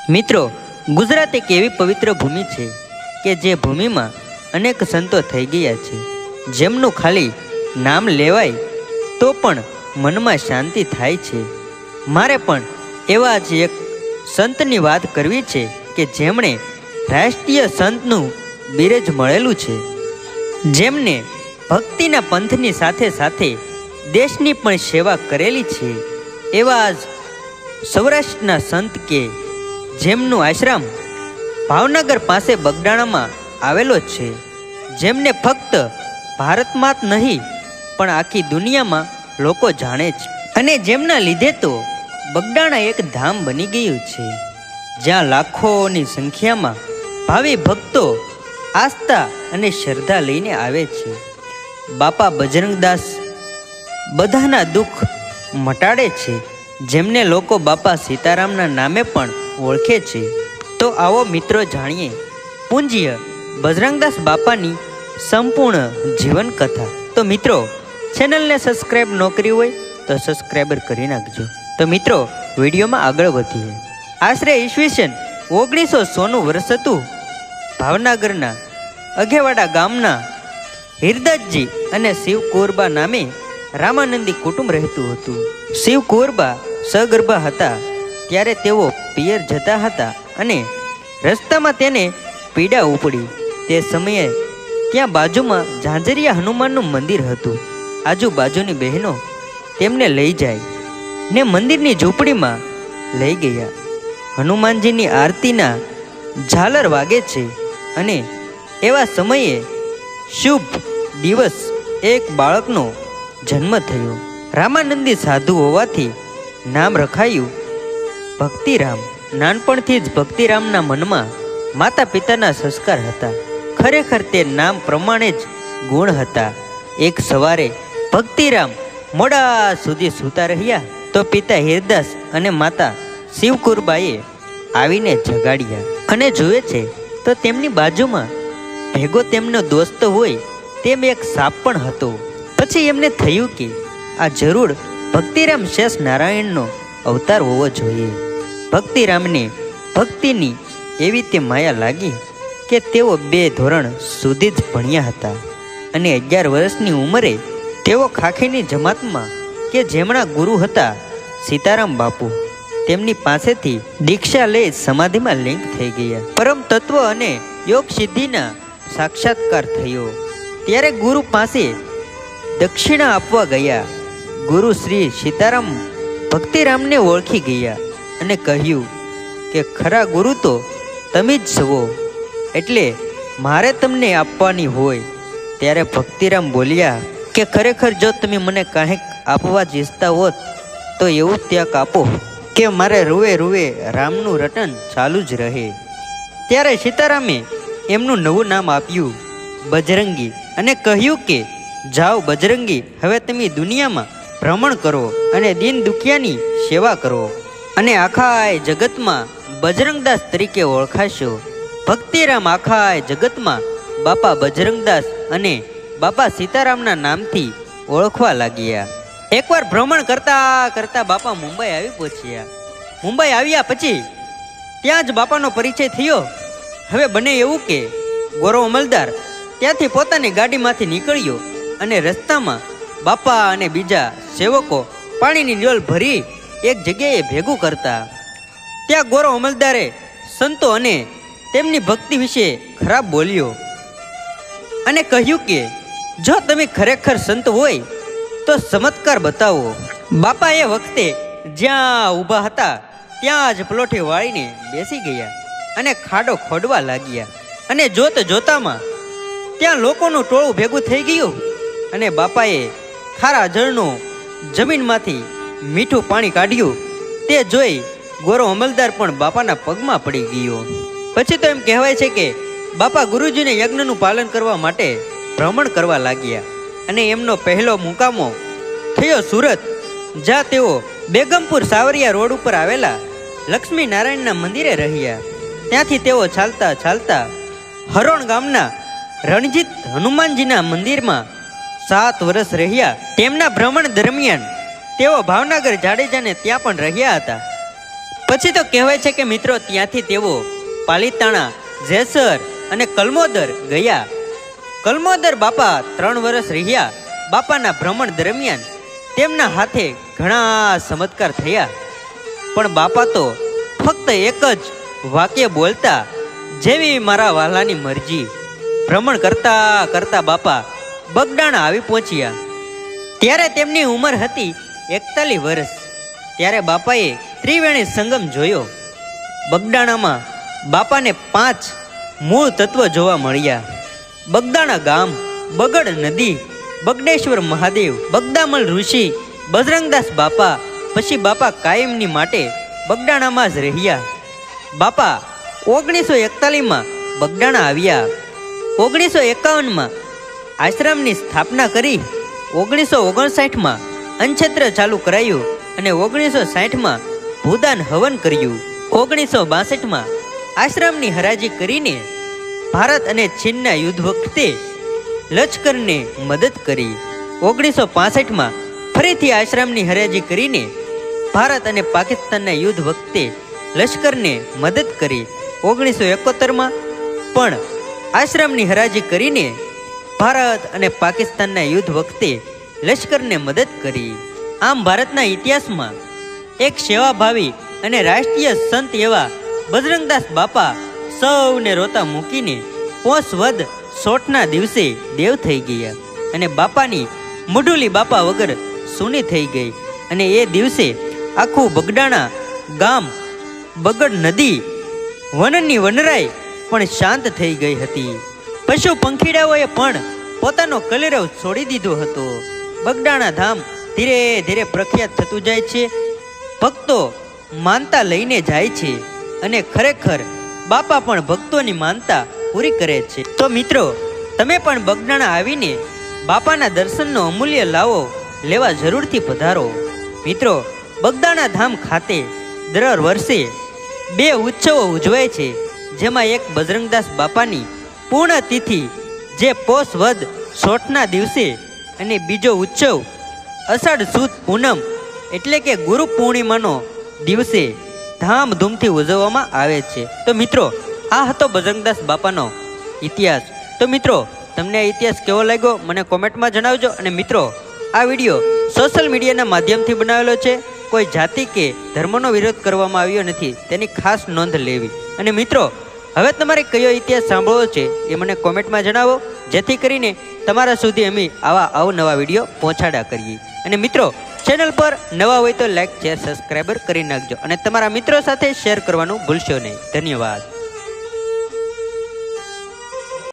મિત્રો, ગુજરાત એક એવી પવિત્ર ભૂમિ છે કે જે ભૂમિમાં અનેક સંતો થઈ ગયા છે, જેમનું ખાલી નામ લેવાય તો પણ મનમાં શાંતિ થાય છે. મારે પણ એવા જ એક સંતની વાત કરવી છે કે જેમણે રાષ્ટ્રીય સંતનું બિરજ મળેલું છે, જેમને ભક્તિના પંથની સાથે સાથે દેશની પણ સેવા કરેલી છે. એવા જ સૌરાષ્ટ્રના સંત કે જેમનું આશ્રમ ભાવનગર પાસે બગડાણામાં આવેલો છે, જેમને ફક્ત ભારતમાં જ નહીં પણ આખી દુનિયામાં લોકો જાણે છે, અને જેમના લીધે તો બગડાણા એક ધામ બની ગયું છે, જ્યાં લાખોની સંખ્યામાં ભાવિ ભક્તો આસ્થા અને શ્રદ્ધા લઈને આવે છે. બાપા બજરંગદાસ બધાના દુઃખ મટાડે છે, જેમને લોકો બાપા સીતારામના નામે પણ ઓળખે છે. તો આવો મિત્રો જાણીએ પૂજ્ય બજરંગદાસ બાપાની સંપૂર્ણ જીવન કથા. તો મિત્રો, ચેનલને સબસ્ક્રાઈબ ન કરી હોય તો સબસ્ક્રાઈબર કરી નાખજો. તો મિત્રો, વિડીયોમાં આગળ વધીએ. આશરે ઈસવીસન 1900 વર્ષ હતું. ભાવનગરના અઘેવાડા ગામના હિરદાસજી અને શિવકુંવરબા નામે રામાનંદી કુટુંબ રહેતું હતું. શિવકુંવરબા સગર્ભા હતા ત્યારે તેઓ પિયર જતા હતા અને રસ્તામાં તેને પીડા ઉપડી. તે સમયે ત્યાં બાજુમાં ઝાંઝરિયા હનુમાનનું મંદિર હતું. આજુબાજુની બહેનો તેમને લઈ જાય ને મંદિરની ઝૂંપડીમાં લઈ ગયા. હનુમાનજીની આરતીના ઝાલર વાગે છે અને એવા સમયે શુભ દિવસ એક બાળકનો જન્મ થયો. રામાનંદી સાધુ હોવાથી નામ રખાયું ભક્તિરામ. નાનપણથી જ ભક્તિરામના મનમાં માતા પિતાના સંસ્કાર હતા. ખરેખર તે નામ પ્રમાણે જ ગુણ હતા. એક સવારે ભક્તિરામ મોડા સુધી સૂતા રહ્યા તો પિતા હિરદાસ અને માતા શિવકુંવરબાએ આવીને જગાડ્યા અને જુએ છે તો તેમની બાજુમાં ભેગો તેમનો દોસ્ત હોય તેમ એક સાપ પણ હતો. પછી એમને થયું કે આ જરૂર ભક્તિરામ શેષ નારાયણનો અવતાર હોવો જોઈએ. ભક્તિરામને ભક્તિની એવી તે માયા લાગી કે તેઓ 2 ધોરણ સુધી જ ભણ્યા હતા અને 11 વર્ષની ઉંમરે તેઓ ખાખીની જમાતમાં કે જેમના ગુરુ હતા સીતારામ બાપુ, તેમની પાસેથી દીક્ષા લઈ સમાધિમાં લીન થઈ ગયા. પરમ તત્વ અને યોગ સિદ્ધિના સાક્ષાત્કાર થયો. ત્યારે ગુરુ પાસે દક્ષિણા આપવા ગયા. ગુરુ શ્રી સીતારામ ભક્તિરામને ઓળખી ગયા અને કહ્યું કે ખરા ગુરુ તો તમે જ છો, એટલે મારે તમને આપવાની હોય. ત્યારે ભક્તિરામ બોલ્યા કે ખરેખર જો તમે મને કાંઈક આપવા જ ઈચ્છતા હોત તો એવું ત્યાગ આપો કે મારે રૂવે રૂવે રામનું રટન ચાલુ જ રહે. ત્યારે સીતારામે એમનું નવું નામ આપ્યું બજરંગી અને કહ્યું કે જાઓ બજરંગી, હવે તમે દુનિયામાં ભ્રમણ કરો અને દીન દુખિયાની સેવા કરો અને આખા જગતમાં બજરંગદાસ તરીકે ઓળખાશો. ભક્તિરામ આખા જગતમાં બાપા બજરંગદાસ અને બાપા સીતારામના નામથી ઓળખવા લાગ્યા. એકવાર ભ્રમણ કરતા કરતા બાપા મુંબઈ આવી પહોંચ્યા. મુંબઈ આવ્યા પછી ત્યાં જ બાપાનો પરિચય થયો. હવે બને એવું કે ગોરો અમલદાર ત્યાંથી પોતાની ગાડીમાંથી નીકળ્યો અને રસ્તામાં બાપા અને બીજા સેવકો પાણીની ડોલ ભરી એક જગ્યાએ ભેગું કરતા. ત્યાં ગોરો અમલદારે સંતો અને તેમની ભક્તિ વિશે ખરાબ બોલ્યો અને કહ્યું કે જો તમે ખરેખર સંત હોય તો ચમત્કાર બતાવો. બાપા એ વખતે જ્યાં ઊભા હતા ત્યાં જ પલોઠી વાળીને બેસી ગયા અને ખાડો ખોદવા લાગ્યા. અને જોત જોતામાં ત્યાં લોકોનું ટોળું ભેગું થઈ ગયું અને બાપાએ ખારા જળનું જમીનમાંથી મીઠું પાણી કાઢ્યું. તે જોઈ ગોરો અમલદાર પણ બાપાના પગમાં પડી ગયો. પછી તો એમ કહેવાય છે કે બાપા ગુરુજીને યજ્ઞનું પાલન કરવા માટે ભ્રમણ કરવા લાગ્યા અને એમનો પહેલો મુકામો થયો સુરત, જ્યાં તેઓ બેગમપુર સાવરિયા રોડ ઉપર આવેલા લક્ષ્મી નારાયણના મંદિરે રહ્યા. ત્યાંથી તેઓ ચાલતા ચાલતા હરોણ ગામના રણજીત હનુમાનજીના મંદિરમાં 7 વર્ષ રહ્યા. તેમના ભ્રમણ દરમિયાન તેઓ ભાવનગર જાડેજાને ત્યાં પણ રહ્યા હતા. પછી તો કહેવાય છે કે મિત્રો ત્યાંથી તેઓ પાલીતાણા, જેસર અને કલમોદર ગયા. કલમોદર બાપા 3 વર્ષ રહ્યા. બાપાના ભ્રમણ દરમિયાન તેમના હાથે ઘણા ચમત્કાર થયા. પણ બાપા તો ફક્ત એક જ વાક્ય બોલતા, જેવી મારા વાલાની મરજી. ભ્રમણ કરતા કરતા બાપા બગડાણા આવી પહોંચ્યા. ત્યારે તેમની ઉંમર હતી 41 વર્ષ. ત્યારે બાપાએ ત્રિવેણી સંગમ જોયો. બગડાણામાં બાપાને 5 મૂળ તત્વ જોવા મળ્યા. બગદાણા ગામ, બગડ નદી, બગડેશ્વર મહાદેવ, બગદામલ ઋષિ, બજરંગદાસ બાપા. પછી બાપા કાયમની માટે બગડાણામાં જ રહ્યા. બાપા 1941માં બગડાણા આવ્યા. 1951માં આશ્રમની સ્થાપના કરી. 1959માં અન્નછત્ર ચાલુ કરાયું અને 1960માં ભૂદાન હવન કર્યું. 1962માં આશ્રમની હરાજી કરીને ભારત અને ચીનના યુદ્ધ વખતે લશ્કરને મદદ કરી. 1965માં ફરીથી આશ્રમની હરાજી કરીને ભારત અને પાકિસ્તાનના યુદ્ધ વખતે લશ્કરને મદદ કરી. 1971માં પણ આશ્રમની હરાજી કરીને ભારત અને પાકિસ્તાનના યુદ્ધ વખતે લશ્કરને મદદ કરી. આમ ભારતના ઇતિહાસમાં એક સેવાભાવી અને રાષ્ટ્રીય સંત એવા બજરંગદાસ બાપા સૌને રોતા મૂકીને પોષ વદ 16ના દિવસે દેવ થઈ ગયા અને બાપાની મુઢુલી બાપા વગર સૂની થઈ ગઈ. અને એ દિવસે આખું બગડાણા ગામ, બગડ નદી, વનની વનરાઈ પણ શાંત થઈ ગઈ હતી. પશુ પંખીડાઓએ પણ પોતાનો કલરવ છોડી દીધો હતો. બગડાણા ધામ ધીરે ધીરે પ્રખ્યાત થતું જાય છે. ભક્તો માનતા લઈને જાય છે અને ખરેખર બાપા પણ ભક્તોની માનતા પૂરી કરે છે. તો મિત્રો, તમે પણ બગડાણા આવીને બાપાના દર્શનનો અમૂલ્ય લાવો લેવા જરૂરથી પધારો. મિત્રો, બગદાણા ધામ ખાતે દર વર્ષે 2 ઉત્સવો ઉજવાય છે, જેમાં એક બજરંગદાસ બાપાની પૂર્ણતિથિ જે પોષ વદ 16ના દિવસે અને બીજો ઉત્સવ અષાઢ સુદ પૂનમ એટલે કે ગુરુ પૂર્ણિમાનો દિવસે ધામધૂમથી ઉજવવામાં આવે છે. તો મિત્રો, આ હતો બજરંગદાસ બાપાનો ઇતિહાસ. તો મિત્રો, તમને આ ઇતિહાસ કેવો લાગ્યો મને કોમેન્ટમાં જણાવજો. અને મિત્રો, આ વિડીયો સોશિયલ મીડિયાના માધ્યમથી બનાવેલો છે. કોઈ જાતિ કે ધર્મનો વિરોધ કરવામાં આવ્યો નથી, તેની ખાસ નોંધ લેવી. અને મિત્રો, હવે તમારે કયો ઇતિહાસ સાંભળવો છે એ મને કોમેન્ટમાં જણાવો, જેથી કરીને તમારા સુધી અમે આવા અવનવા વિડીયો પહોંચાડ્યા કરીએ. અને મિત્રો, ચેનલ પર નવા હોય તો લાઈક, શેર, સબસ્ક્રાઈબર કરી નાખજો અને તમારા મિત્રો સાથે શેર કરવાનું ભૂલશો નહીં. ધન્યવાદ.